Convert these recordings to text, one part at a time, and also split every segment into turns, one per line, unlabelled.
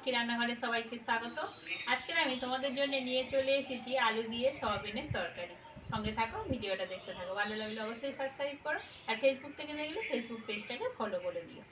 লক্ষ্মী রান্নাঘরে সবাইকে স্বাগত। আজকে আমি তোমাদের জন্য নিয়ে চলে এসেছি আলু দিয়ে সয়াবিনের তরকারি। সঙ্গে থাকো, ভিডিওটা দেখতে থাকো। ভালো লাগলে অবশ্যই সাবস্ক্রাইব করো, আর ফেসবুক থেকে দেখলে ফেসবুক পেজটাকে ফলো করে দিও।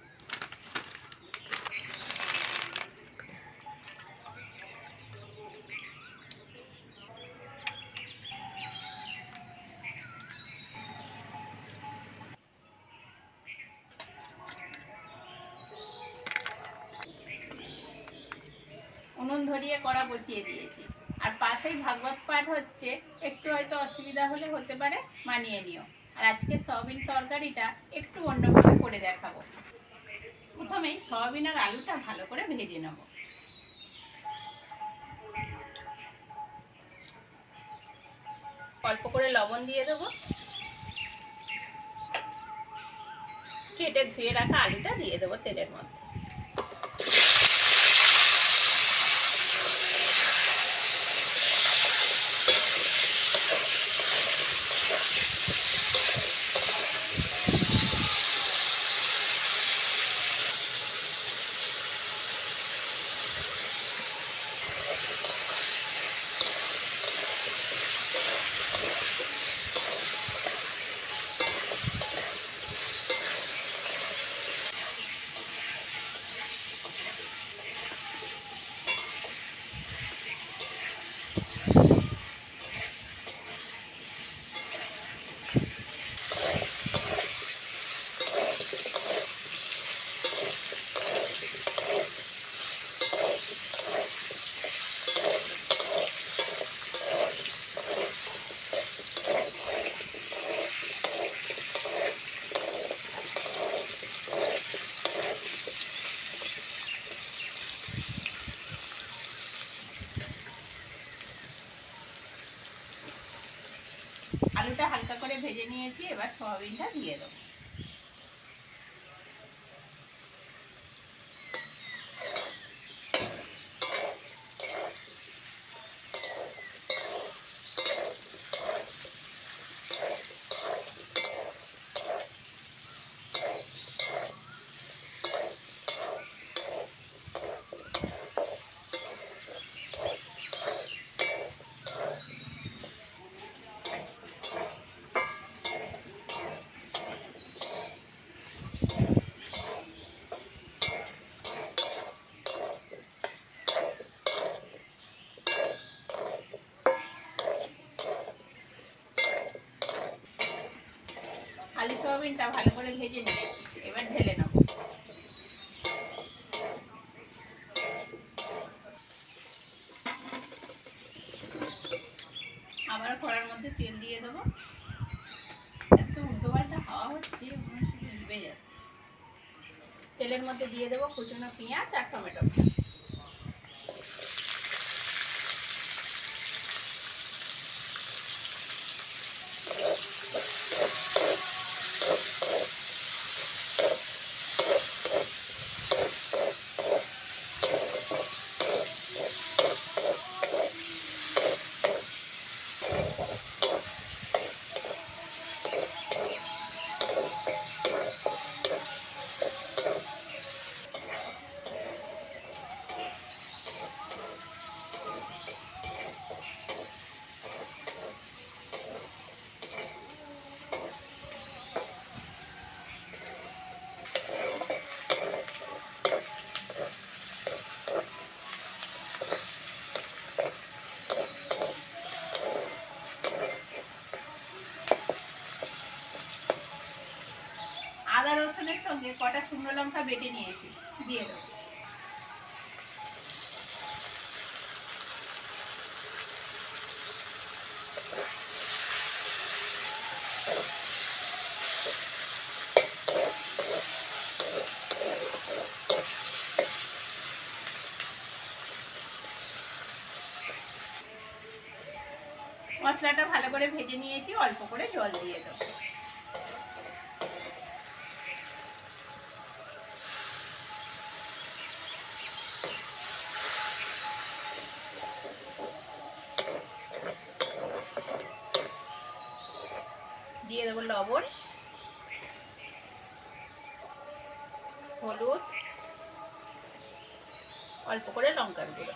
উনুন ধরিয়ে কড়া বসিয়ে দিয়েছি, আর পাশেই ভাগবত পাঠ হচ্ছে। একটু হয়তো অসুবিধা হলে হতে পারে, মানিয়ে নিও। আর আজকে সয়াবিন তরকারিটা একটু অন্যভাবে করে দেখাবো। প্রথমেই সয়াবিন আর আলুটা ভালো করে ভেজে নেব। অল্প করে লবণ দিয়ে দেবো। কেটে ধুয়ে রাখা আলুটা দিয়ে দেবো তেলের মধ্যে। আলুটা হালকা করে ভেজে নিয়েছি, এবার সয়াবিনটা দিয়ে দেবো। আলু সয়াবিনটা ভালো করে ভেজে নিয়েছি, এবার ঢেলে নেব। আবার কড়ার মধ্যে তেল দিয়ে দেবো। এত উল্টোপাল্টা হাওয়া হচ্ছে, ডুবে যাচ্ছে। তেলের মধ্যে দিয়ে দেবো কুচনো পেঁয়াজ আর টমেটো। আদা রসুনের সঙ্গে কটা শুকনো লঙ্কা বেটে নিয়েছি, দিয়ে দেবো। মশলাটা ভালো করে ভেজে নিয়েছি, অল্প করে জল দিয়ে দেবো। দিয়ে দেবো লবণ, হলুদ, অল্প করে লঙ্কার গুঁড়ো।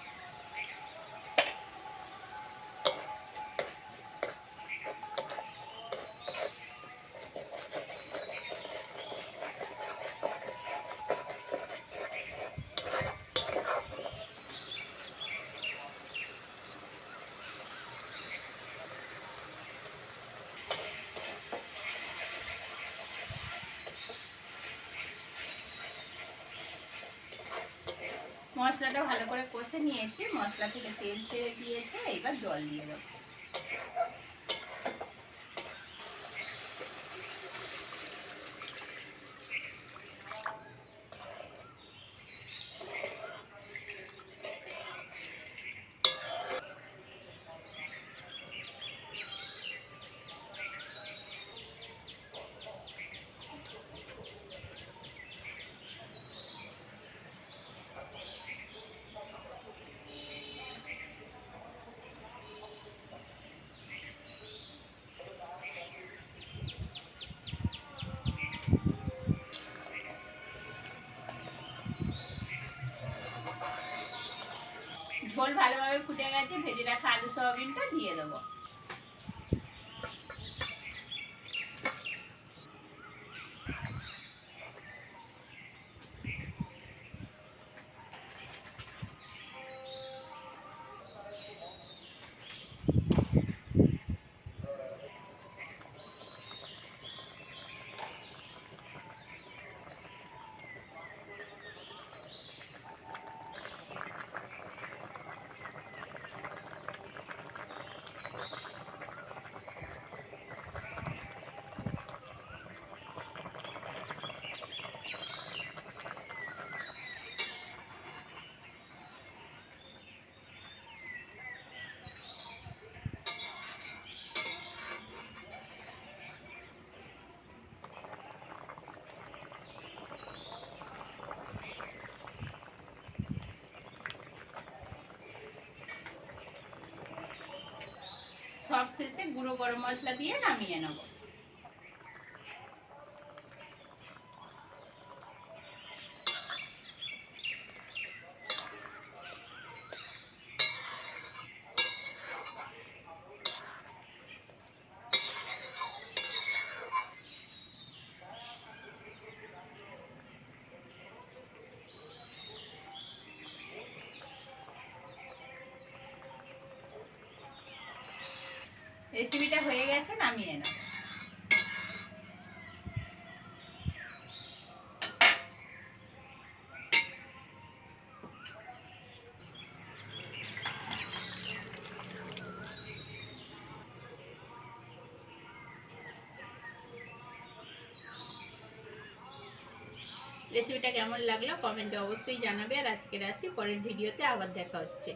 মশলাটা ভালো করে কষে নিয়েছি, মশলা থেকে তেল ছেড়ে দিয়েছে, এবার জল দিয়ে দেবো। ঝোল ভালোভাবে ফুটে গেছে, ভেজে রাখা আলু সয়াবিনটা দিয়ে দেবো। সব শেষে গুঁড়ো গরম মশলা দিয়ে নামিয়ে নেব। রেসিপিটা হয়ে গেছে, নামিয়ে নেব। রেসিপিটা কেমন লাগলো কমেন্টে অবশ্যই জানাবে। আর আজকের আসি, পরের ভিডিওতে আবার দেখা হচ্ছে।